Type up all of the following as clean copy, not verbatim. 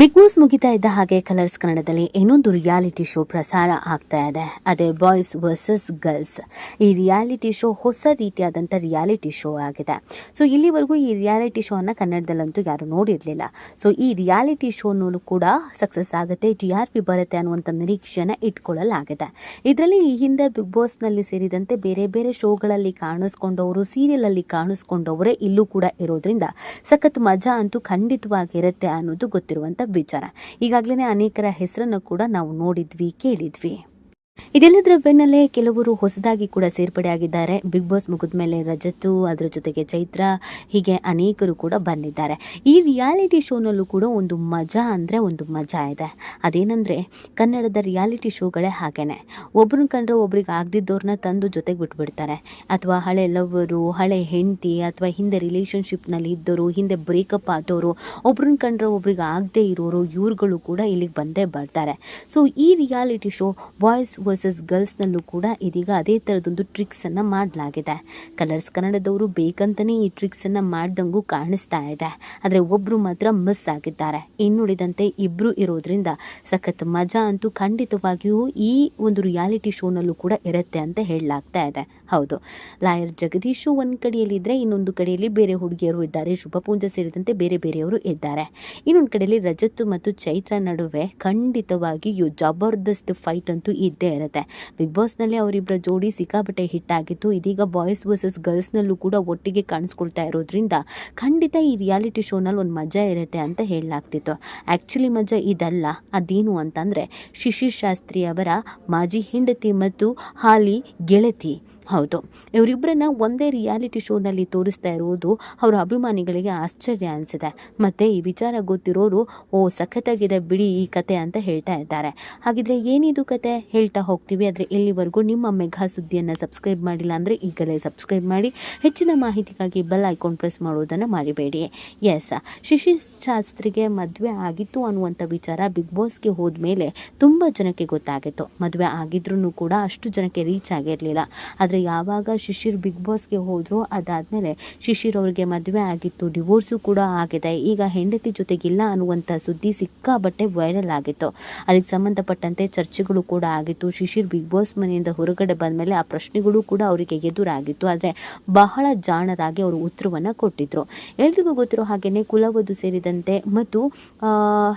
Big boss ಮುಗಿತಾ ಇದ್ದ ಹಾಗೆ ಕಲರ್ಸ್ ಕನ್ನಡದಲ್ಲಿ ಇನ್ನೊಂದು ರಿಯಾಲಿಟಿ ಶೋ ಪ್ರಸಾರ ಆಗ್ತಾ ಇದೆ. ಅದೇ ಬಾಯ್ಸ್ ವರ್ಸಸ್ ಗರ್ಲ್ಸ್. ಈ ರಿಯಾಲಿಟಿ ಶೋ ಹೊಸ ರೀತಿಯಾದಂಥ ರಿಯಾಲಿಟಿ ಶೋ ಆಗಿದೆ. ಸೊ ಇಲ್ಲಿವರೆಗೂ ಈ ರಿಯಾಲಿಟಿ ಶೋ ಅನ್ನ ಕನ್ನಡದಲ್ಲಂತೂ ಯಾರು ನೋಡಿರಲಿಲ್ಲ. ಸೊ ಈ ರಿಯಾಲಿಟಿ ಶೋನೂ ಕೂಡ ಸಕ್ಸಸ್ ಆಗುತ್ತೆ, TRP ಬರುತ್ತೆ ಅನ್ನುವಂಥ ನಿರೀಕ್ಷೆನ ಇಟ್ಕೊಳ್ಳಲಾಗಿದೆ. ಇದರಲ್ಲಿ ಈ ಹಿಂದೆ ಬಿಗ್ ಬಾಸ್ನಲ್ಲಿ ಸೇರಿದಂತೆ ಬೇರೆ ಬೇರೆ ಶೋಗಳಲ್ಲಿ ಕಾಣಿಸ್ಕೊಂಡವರು, ಸೀರಿಯಲ್ ಅಲ್ಲಿ ಕಾಣಿಸ್ಕೊಂಡವರೇ ಇಲ್ಲೂ ಕೂಡ ಇರೋದ್ರಿಂದ ಸಖತ್ ಮಜಾ ಅಂತೂ ಖಂಡಿತವಾಗಿರುತ್ತೆ ಅನ್ನೋದು ಗೊತ್ತಿರುವಂಥ ವಿಚಾರ. ಈಗಾಗಲೇ ಅನೇಕರ ಹೆಸರನ್ನು ಕೂಡ ನಾವು ನೋಡಿದ್ವಿ, ಕೇಳಿದ್ವಿ. ಇದೆಲ್ಲದರ ಬೆನ್ನಲ್ಲೇ ಕೆಲವರು ಹೊಸದಾಗಿ ಕೂಡ ಸೇರ್ಪಡೆ ಆಗಿದ್ದಾರೆ. ಬಿಗ್ ಬಾಸ್ ಮುಗಿದ ಮೇಲೆ ರಜತು, ಅದರ ಜೊತೆಗೆ ಚೈತ್ರ, ಹೀಗೆ ಅನೇಕರು ಕೂಡ ಬಂದಿದ್ದಾರೆ. ಈ ರಿಯಾಲಿಟಿ ಶೋನಲ್ಲೂ ಕೂಡ ಒಂದು ಮಜಾ ಅಂದರೆ ಒಂದು ಮಜಾ ಇದೆ. ಅದೇನೆಂದರೆ ಕನ್ನಡದ ರಿಯಾಲಿಟಿ ಶೋಗಳೇ ಹಾಗೇನೆ, ಒಬ್ರನ್ನ ಕಂಡ್ರೆ ಒಬ್ರಿಗೆ ಆಗದಿದ್ದವ್ರನ್ನ ತಂದು ಜೊತೆಗೆ ಬಿಟ್ಬಿಡ್ತಾರೆ. ಅಥವಾ ಹಳೆ ಲವ್ವರು, ಹಳೆ ಹೆಂಡತಿ, ಅಥವಾ ಹಿಂದೆ ರಿಲೇಷನ್ಶಿಪ್ನಲ್ಲಿ ಇದ್ದವರು, ಹಿಂದೆ ಬ್ರೇಕಪ್ ಆದವರು, ಒಬ್ರನ್ನ ಕಂಡ್ರೆ ಒಬ್ರಿಗೆ ಆಗದೆ ಇರೋರು, ಇವ್ರುಗಳು ಕೂಡ ಇಲ್ಲಿಗೆ ಬಂದೇ ಬರ್ತಾರೆ. ಸೊ ಈ ರಿಯಾಲಿಟಿ ಶೋ ಬಾಯ್ಸ್ ವರ್ಸಸ್ ಗರ್ಲ್ಸ್ನಲ್ಲೂ ಕೂಡ ಇದೀಗ ಅದೇ ಥರದೊಂದು ಟ್ರಿಕ್ಸನ್ನು ಮಾಡಲಾಗಿದೆ. ಕಲರ್ಸ್ ಕನ್ನಡದವರು ಬೇಕಂತಲೇ ಈ ಟ್ರಿಕ್ಸನ್ನು ಮಾಡ್ದಂಗೂ ಕಾಣಿಸ್ತಾ ಇದೆ. ಆದರೆ ಒಬ್ಬರು ಮಾತ್ರ ಮಿಸ್ ಆಗಿದ್ದಾರೆ. ಇನ್ನುಳಿದಂತೆ ಇಬ್ಬರು ಇರೋದ್ರಿಂದ ಸಖತ್ ಮಜಾ ಅಂತೂ ಖಂಡಿತವಾಗಿಯೂ ಈ ಒಂದು ರಿಯಾಲಿಟಿ ಶೋನಲ್ಲೂ ಕೂಡ ಇರುತ್ತೆ ಅಂತ ಹೇಳಲಾಗ್ತಾ ಇದೆ. ಹೌದು, ಲಾಯರ್ ಜಗದೀಶು ಒಂದು ಕಡೆಯಲ್ಲಿದ್ದರೆ ಇನ್ನೊಂದು ಕಡೆಯಲ್ಲಿ ಬೇರೆ ಹುಡುಗಿಯರು ಇದ್ದಾರೆ, ಶುಭಪೂಂಜ ಸೇರಿದಂತೆ ಬೇರೆ ಬೇರೆಯವರು ಇದ್ದಾರೆ. ಇನ್ನೊಂದು ಕಡೆಯಲ್ಲಿ ರಜತ್ ಮತ್ತು ಚೈತ್ರ ನಡುವೆ ಖಂಡಿತವಾಗಿಯೂ ಜಬರ್ದಸ್ತ್ ಫೈಟ್ ಅಂತೂ ಇದ್ದೇ ಇರುತ್ತೆ. ಬಿಗ್ ಬಾಸ್ನಲ್ಲಿ ಅವರಿಬ್ಬರ ಜೋಡಿ ಸಿಕ್ಕಾಪಟ್ಟೆ ಹಿಟ್ ಆಗಿತ್ತು. ಇದೀಗ ಬಾಯ್ಸ್ ವರ್ಸಸ್ ಗರ್ಲ್ಸ್ನಲ್ಲೂ ಕೂಡ ಒಟ್ಟಿಗೆ ಕಾಣಿಸ್ಕೊಳ್ತಾ ಇರೋದ್ರಿಂದ ಖಂಡಿತ ಈ ರಿಯಾಲಿಟಿ ಶೋನಲ್ಲಿ ಒಂದು ಮಜಾ ಇರುತ್ತೆ ಅಂತ ಹೇಳಲಾಗ್ತಿತ್ತು. ಆ್ಯಕ್ಚುಲಿ ಮಜಾ ಇದಲ್ಲ. ಅದೇನು ಅಂತಂದರೆ ಶಿಶಿರ್ ಶಾಸ್ತ್ರಿ ಅವರ ಮಾಜಿ ಹೆಂಡತಿ ಮತ್ತು ಹಾಲಿ ಗೆಳತಿ. ಹೌದು, ಇವರಿಬ್ಬರನ್ನ ಒಂದೇ ರಿಯಾಲಿಟಿ ಶೋನಲ್ಲಿ ತೋರಿಸ್ತಾ ಇರುವುದು ಅವರ ಅಭಿಮಾನಿಗಳಿಗೆ ಆಶ್ಚರ್ಯ ಅನಿಸಿದೆ. ಮತ್ತು ಈ ವಿಚಾರ ಗೊತ್ತಿರೋರು ಸಖತ್ತಾಗಿದೆ ಬಿಡಿ ಈ ಕತೆ ಅಂತ ಹೇಳ್ತಾ ಇದ್ದಾರೆ. ಹಾಗಿದ್ರೆ ಏನಿದು ಕತೆ ಹೇಳ್ತಾ ಹೋಗ್ತೀವಿ. ಆದರೆ ಎಲ್ಲಿವರೆಗೂ ನಿಮ್ಮ ಮೆಘಾ ಸುದ್ದಿಯನ್ನು ಸಬ್ಸ್ಕ್ರೈಬ್ ಮಾಡಿಲ್ಲ ಅಂದರೆ ಈಗಲೇ ಸಬ್ಸ್ಕ್ರೈಬ್ ಮಾಡಿ. ಹೆಚ್ಚಿನ ಮಾಹಿತಿಗಾಗಿ ಬೆಲ್ ಐಕಾನ್ ಪ್ರೆಸ್ ಮಾಡೋದನ್ನು ಮರಿಬೇಡಿ. ಎಸ್, ಶಿಶಿರ್ ಶಾಸ್ತ್ರಿಗೆ ಮದುವೆ ಆಗಿತ್ತು ಅನ್ನುವಂಥ ವಿಚಾರ ಬಿಗ್ ಬಾಸ್ಗೆ ಹೋದ್ಮೇಲೆ ತುಂಬ ಜನಕ್ಕೆ ಗೊತ್ತಾಗಿತ್ತು. ಮದುವೆ ಆಗಿದ್ರೂ ಕೂಡ ಅಷ್ಟು ಜನಕ್ಕೆ ರೀಚ್ ಆಗಿರಲಿಲ್ಲ. ಆದರೆ ಯಾವಾಗ ಶಿಶಿರ್ ಬಿಗ್ ಬಾಸ್ಗೆ ಹೋದ್ರು, ಅದಾದಮೇಲೆ ಶಿಶಿರ್ ಅವ್ರಿಗೆ ಮದುವೆ ಆಗಿತ್ತು, ಡಿವೋರ್ಸು ಕೂಡ ಆಗಿದೆ, ಈಗ ಹೆಂಡತಿ ಜೊತೆಗಿಲ್ಲ ಅನ್ನುವಂಥ ಸುದ್ದಿ ಸಿಕ್ಕಾಬಟ್ಟೆ ವೈರಲ್ ಆಗಿತ್ತು. ಅದಕ್ಕೆ ಸಂಬಂಧಪಟ್ಟಂತೆ ಚರ್ಚೆಗಳು ಕೂಡ ಆಗಿತ್ತು. ಶಿಶಿರ್ ಬಿಗ್ ಬಾಸ್ ಮನೆಯಿಂದ ಹೊರಗಡೆ ಬಂದಮೇಲೆ ಆ ಪ್ರಶ್ನೆಗಳು ಕೂಡ ಅವರಿಗೆ ಎದುರಾಗಿತ್ತು. ಆದರೆ ಬಹಳ ಜಾಣರಾಗಿ ಅವರು ಉತ್ತರವನ್ನು ಕೊಟ್ಟಿದ್ರು. ಎಲ್ರಿಗೂ ಗೊತ್ತಿರೋ ಹಾಗೆಯೇ ಕುಲವಧು ಸೇರಿದಂತೆ ಮತ್ತು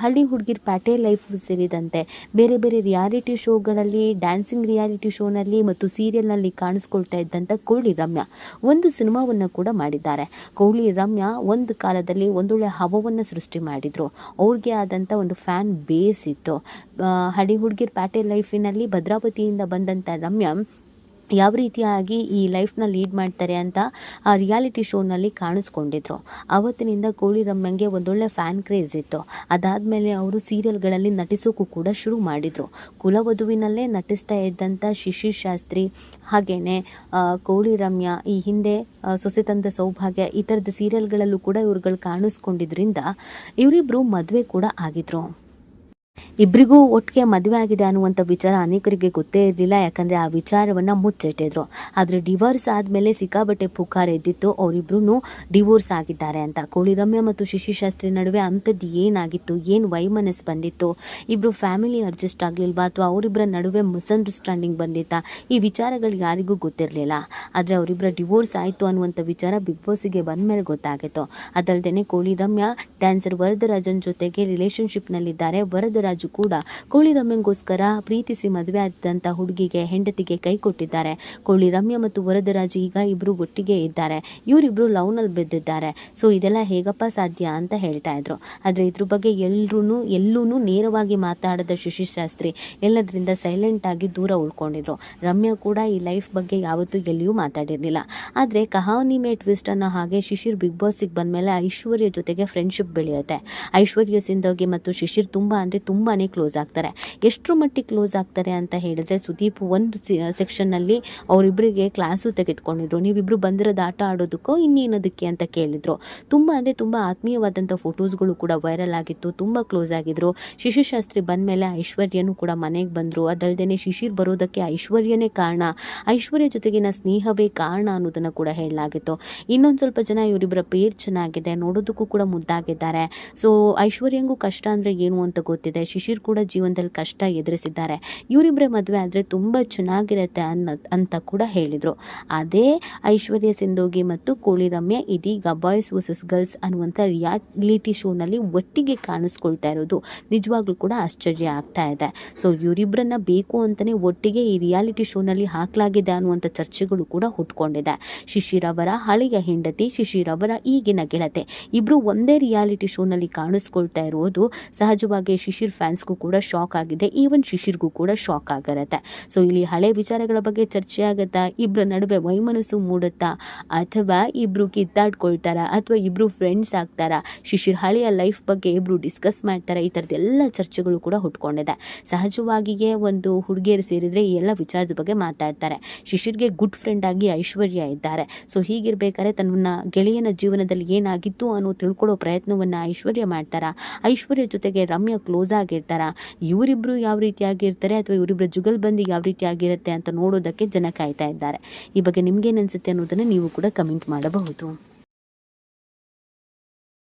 ಹಳ್ಳಿ ಹುಡುಗಿರ್ ಪ್ಯಾಟೆ ಲೈಫ್ ಸೇರಿದಂತೆ ಬೇರೆ ಬೇರೆ ರಿಯಾಲಿಟಿ ಶೋಗಳಲ್ಲಿ, ಡ್ಯಾನ್ಸಿಂಗ್ ರಿಯಾಲಿಟಿ ಶೋನಲ್ಲಿ ಮತ್ತು ಸೀರಿಯಲ್ನಲ್ಲಿ ಕಾಣಿಸ್ಕೊಳ್ತಾ ಇದ್ದಂಥ ಕೋಳಿ ರಮ್ಯಾ ಒಂದು ಸಿನಿಮಾವನ್ನು ಕೂಡ ಮಾಡಿದ್ದಾರೆ. ಕೋಳಿ ರಮ್ಯಾ ಒಂದು ಕಾಲದಲ್ಲಿ ಒಂದೊಳ್ಳೆ ಹವವನ್ನು ಸೃಷ್ಟಿ ಮಾಡಿದರು. ಅವ್ರಿಗೆ ಆದಂಥ ಒಂದು ಫ್ಯಾನ್ ಬೇಸ್ ಇತ್ತು. ಹಳ್ಳಿ ಹುಡುಗಿರ್ ಪ್ಯಾಟೆ ಲೈಫಿನಲ್ಲಿ ಭದ್ರಾವತಿಯಿಂದ ಬಂದಂಥ ರಮ್ಯಾ ಯಾವ ರೀತಿಯಾಗಿ ಈ ಲೈಫ್ನ ಲೀಡ್ ಮಾಡ್ತಾರೆ ಅಂತ ಆ ರಿಯಾಲಿಟಿ ಶೋನಲ್ಲಿ ಕಾಣಿಸ್ಕೊಂಡಿದ್ರು. ಆವತ್ತಿನಿಂದ ಕೋಳಿ ರಮ್ಯಂಗೆ ಒಂದೊಳ್ಳೆ ಫ್ಯಾನ್ ಕ್ರೇಜ್ ಇತ್ತು. ಅದಾದಮೇಲೆ ಅವರು ಸೀರಿಯಲ್ಗಳಲ್ಲಿ ನಟಿಸೋಕ್ಕೂ ಕೂಡ ಶುರು ಮಾಡಿದರು. ಕುಲವಧುವಿನಲ್ಲೇ ನಟಿಸ್ತಾ ಇದ್ದಂಥ ಶಿಶಿರ್ ಶಾಸ್ತ್ರಿ, ಹಾಗೆಯೇ ಕೋಳಿ ರಮ್ಯಾ, ಈ ಹಿಂದೆ ಸೊಸೆ ತಂದ ಸೌಭಾಗ್ಯ, ಈ ಥರದ ಸೀರಿಯಲ್ಗಳಲ್ಲೂ ಕೂಡ ಇವ್ರುಗಳು ಕಾಣಿಸ್ಕೊಂಡಿದ್ರಿಂದ ಇವರಿಬ್ಬರು ಮದುವೆ ಕೂಡ ಆಗಿದ್ರು. ಇಬ್ಬರಿಗೂ ಒಟ್ಟಿಗೆ ಮದುವೆ ಆಗಿದೆ ಅನ್ನುವಂಥ ವಿಚಾರ ಅನೇಕರಿಗೆ ಗೊತ್ತೇ ಇರಲಿಲ್ಲ. ಯಾಕಂದರೆ ಆ ವಿಚಾರವನ್ನು ಮುಚ್ಚಿಟ್ಟಿದ್ರು. ಆದರೆ ಡಿವೋರ್ಸ್ ಆದಮೇಲೆ ಸಿಕ್ಕಾಬಟ್ಟೆ ಪುಕಾರ್ ಎದ್ದಿತ್ತು, ಅವರಿಬ್ಬರೂ ಡಿವೋರ್ಸ್ ಆಗಿದ್ದಾರೆ ಅಂತ. ಕೋಳಿ ರಮ್ಯಾ ಮತ್ತು ಶಿಶಿರ್ ಶಾಸ್ತ್ರಿ ನಡುವೆ ಅಂಥದ್ದು ಏನಾಗಿತ್ತು, ಏನು ವೈಮನಸ್ ಬಂದಿತ್ತು, ಇಬ್ಬರು ಫ್ಯಾಮಿಲಿ ಅಡ್ಜಸ್ಟ್ ಆಗಲಿಲ್ವಾ, ಅಥವಾ ಅವರಿಬ್ಬರ ನಡುವೆ ಮಿಸ್ಅಂಡರ್ಸ್ಟ್ಯಾಂಡಿಂಗ್ ಬಂದಿತ್ತಾ, ಈ ವಿಚಾರಗಳು ಯಾರಿಗೂ ಗೊತ್ತಿರಲಿಲ್ಲ. ಆದರೆ ಅವರಿಬ್ಬರ ಡಿವೋರ್ಸ್ ಆಯಿತು ಅನ್ನುವಂಥ ವಿಚಾರ ಬಿಗ್ ಬಾಸಿಗೆ ಬಂದ ಮೇಲೆ ಗೊತ್ತಾಗಿತ್ತು. ಅದಲ್ಲದೆ ಕೋಳಿ ರಮ್ಯಾ ಡ್ಯಾನ್ಸರ್ ವರದರಾಜನ್ ಜೊತೆಗೆ ರಿಲೇಷನ್ಶಿಪ್ನಲ್ಲಿದ್ದಾರೆ. ವರದರಾಜು ಕೂಡ ಕೋಳಿ ರಮ್ಯಂಗೋಸ್ಕರ ಪ್ರೀತಿಸಿ ಮದುವೆ ಆದಂಥ ಹುಡುಗಿಗೆ, ಹೆಂಡತಿಗೆ ಕೈ ಕೊಟ್ಟಿದ್ದಾರೆ. ಕೋಳಿ ರಮ್ಯಾ ಮತ್ತು ವರದರಾಜು ಈಗ ಇಬ್ಬರು ಒಟ್ಟಿಗೆ ಇದ್ದಾರೆ. ಇವರಿಬ್ಬರು ಲವ್ನಲ್ಲಿ ಬಿದ್ದಿದ್ದಾರೆ. ಸೊ ಇದೆಲ್ಲ ಹೇಗಪ್ಪ ಸಾಧ್ಯ ಅಂತ ಹೇಳ್ತಾ ಇದ್ರು. ಆದರೆ ಇದ್ರ ಬಗ್ಗೆ ಎಲ್ಲೂ ನೇರವಾಗಿ ಮಾತಾಡದ ಶಿಶಿರ್ ಶಾಸ್ತ್ರಿ ಎಲ್ಲದರಿಂದ ಸೈಲೆಂಟ್ ಆಗಿ ದೂರ ಉಳ್ಕೊಂಡಿದ್ರು. ರಮ್ಯಾ ಕೂಡ ಈ ಲೈಫ್ ಬಗ್ಗೆ ಯಾವತ್ತೂ ಎಲ್ಲಿಯೂ ಮಾತಾಡಿರಲಿಲ್ಲ. ಆದರೆ ಕಹಾನಿ ಮೇ ಟ್ವಿಸ್ಟ್ ಅನ್ನೋ ಹಾಗೆ ಶಿಶಿರ್ ಬಿಗ್ ಬಾಸಿಗೆ ಬಂದಮೇಲೆ ಐಶ್ವರ್ಯ ಜೊತೆಗೆ ಫ್ರೆಂಡ್ಶಿಪ್ ಬೆಳೆಯುತ್ತೆ. ಐಶ್ವರ್ಯ ಸಿಂಧೋಗಿ ಮತ್ತು ಶಿಶಿರ್ ತುಂಬ ತುಂಬಾ ಕ್ಲೋಸ್ ಆಗ್ತಾರೆ. ಎಷ್ಟರ ಮಟ್ಟಿಗೆ ಕ್ಲೋಸ್ ಆಗ್ತಾರೆ ಅಂತ ಹೇಳಿದ್ರೆ, ಸುದೀಪ್ ಒಂದು ಸೆಕ್ಷನ್ನಲ್ಲಿ ಅವರಿಬ್ಬರಿಗೆ ಕ್ಲಾಸು ತೆಗೆದುಕೊಂಡಿದ್ರು. ನೀವಿಬ್ಬರು ಬಂದಿರೋದು ಆಟ ಆಡೋದಕ್ಕೋ ಇನ್ನೇನೋದಕ್ಕೆ ಅಂತ ಕೇಳಿದ್ರು. ತುಂಬ ಅಂದರೆ ತುಂಬ ಆತ್ಮೀಯವಾದಂಥ ಫೋಟೋಸ್ಗಳು ಕೂಡ ವೈರಲ್ ಆಗಿತ್ತು. ತುಂಬ ಕ್ಲೋಸ್ ಆಗಿದ್ರು. ಶಿಶಿರ್ ಶಾಸ್ತ್ರಿ ಬಂದಮೇಲೆ ಐಶ್ವರ್ಯನೂ ಕೂಡ ಮನೆಗೆ ಬಂದರು. ಅದಲ್ಲದೆ ಶಿಶಿರ್ ಬರೋದಕ್ಕೆ ಐಶ್ವರ್ಯನೇ ಕಾರಣ, ಐಶ್ವರ್ಯ ಜೊತೆಗಿನ ಸ್ನೇಹವೇ ಕಾರಣ ಅನ್ನೋದನ್ನು ಕೂಡ ಹೇಳಲಾಗಿತ್ತು. ಇನ್ನೊಂದು ಸ್ವಲ್ಪ ಜನ ಇವರಿಬ್ಬರ ಪೇರ್ ಚೆನ್ನಾಗಿದೆ, ನೋಡೋದಕ್ಕೂ ಕೂಡ ಮುದ್ದಾಗಿದ್ದಾರೆ. ಸೊ ಐಶ್ವರ್ಯಂಗೂ ಕಷ್ಟ ಅಂದರೆ ಏನು ಅಂತ ಗೊತ್ತಿದೆ. ಶಿಶಿರ್ ಕೂಡ ಜೀವನದಲ್ಲಿ ಕಷ್ಟ ಎದುರಿಸಿದ್ದಾರೆ. ಇವರಿಬ್ಬರೇ ಮದುವೆ ಆದರೆ ತುಂಬ ಚೆನ್ನಾಗಿರುತ್ತೆ ಅಂತ ಕೂಡ ಹೇಳಿದರು. ಅದೇ ಐಶ್ವರ್ಯ ಸಿಂಧೋಗಿ ಮತ್ತು ಕೋಳಿ ರಮ್ಯಾ ಇದೀಗ ಬಾಯ್ಸ್ ವರ್ಸಸ್ ಗರ್ಲ್ಸ್ ಅನ್ನುವಂಥ ರಿಯಾಲಿಟಿ ಶೋನಲ್ಲಿ ಒಟ್ಟಿಗೆ ಕಾಣಿಸ್ಕೊಳ್ತಾ ಇರೋದು ನಿಜವಾಗ್ಲೂ ಕೂಡ ಆಶ್ಚರ್ಯ ಆಗ್ತಾ ಇದೆ. ಸೊ ಇವರಿಬ್ಬರನ್ನ ಬೇಕು ಅಂತಲೇ ಒಟ್ಟಿಗೆ ಈ ರಿಯಾಲಿಟಿ ಶೋನಲ್ಲಿ ಹಾಕಲಾಗಿದೆ ಅನ್ನುವಂಥ ಚರ್ಚೆಗಳು ಕೂಡ ಹುಟ್ಕೊಂಡಿದೆ. ಶಿಶಿರ್ ಅವರ ಹಳೆಯ ಹೆಂಡತಿ, ಶಿಶಿರ್ ಅವರ ಈಗಿನ ಗೆಳತೆ ಇಬ್ಬರು ಒಂದೇ ರಿಯಾಲಿಟಿ ಶೋನಲ್ಲಿ ಕಾಣಿಸ್ಕೊಳ್ತಾ ಇರೋದು ಸಹಜವಾಗಿ ಶಿಶಿರ್ ಫ್ಯಾನ್ಸ್ಗೂ ಕೂಡ ಶಾಕ್ ಆಗಿದೆ. ಈವನ್ ಶಿಶಿರ್ಗೂ ಕೂಡ ಶಾಕ್ ಆಗಿರುತ್ತೆ. ಸೊ ಇಲ್ಲಿ ಹಳೆ ವಿಚಾರಗಳ ಬಗ್ಗೆ ಚರ್ಚೆ ಆಗುತ್ತಾ, ಇಬ್ಬರ ನಡುವೆ ವೈಮನಸ್ಸು ಮೂಡುತ್ತಾ, ಅಥವಾ ಇಬ್ಬರು ಕಿತ್ತಾಡ್ಕೊಳ್ತಾರಾ, ಅಥವಾ ಇಬ್ಬರು ಫ್ರೆಂಡ್ಸ್ ಆಗ್ತಾರಾ, ಶಿಶಿರ್ ಹಳೆಯ ಲೈಫ್ ಬಗ್ಗೆ ಇಬ್ಬರು ಡಿಸ್ಕಸ್ ಮಾಡ್ತಾರೆ. ಈ ಥರದ್ದೆಲ್ಲ ಚರ್ಚೆಗಳು ಕೂಡ ಹುಟ್ಕೊಂಡಿದೆ. ಸಹಜವಾಗಿಯೇ ಒಂದು ಹುಡುಗಿಯರು ಸೇರಿದರೆ ಈ ಎಲ್ಲ ವಿಚಾರದ ಬಗ್ಗೆ ಮಾತಾಡ್ತಾರೆ. ಶಿಶಿರ್ಗೆ ಗುಡ್ ಫ್ರೆಂಡ್ ಆಗಿ ಐಶ್ವರ್ಯ ಇದ್ದಾರೆ. ಸೊ ಹೀಗಿರ್ಬೇಕಾದ್ರೆ ತನ್ನ ಗೆಳೆಯನ ಜೀವನದಲ್ಲಿ ಏನಾಗಿತ್ತು ಅನ್ನೋ ತಿಳ್ಕೊಳ್ಳೋ ಪ್ರಯತ್ನವನ್ನು ಐಶ್ವರ್ಯ ಮಾಡ್ತಾರಾ, ಐಶ್ವರ್ಯ ಜೊತೆಗೆ ರಮ್ಯಾ ಕ್ಲೋಸ್ ಆಗಿರ್ತಾರಾ, ಇವರಿಬ್ಬರು ಯಾವ ರೀತಿಯಾಗಿರ್ತಾರೆ ಅಥವಾ ಇವರಿಬ್ಬರ ಜುಗಲ್ಬಂದಿ ಯಾವ ರೀತಿಯಾಗಿರುತ್ತೆ ಅಂತ ನೋಡೋದಕ್ಕೆ ಜನ ಕಾಯ್ತಾ ಇದ್ದಾರೆ. ಈ ಬಗ್ಗೆ ನಿಮ್ಗೇನು ಅನಿಸುತ್ತೆ ಅನ್ನೋದನ್ನು ನೀವು ಕೂಡ ಕಮೆಂಟ್ ಮಾಡಬಹುದು.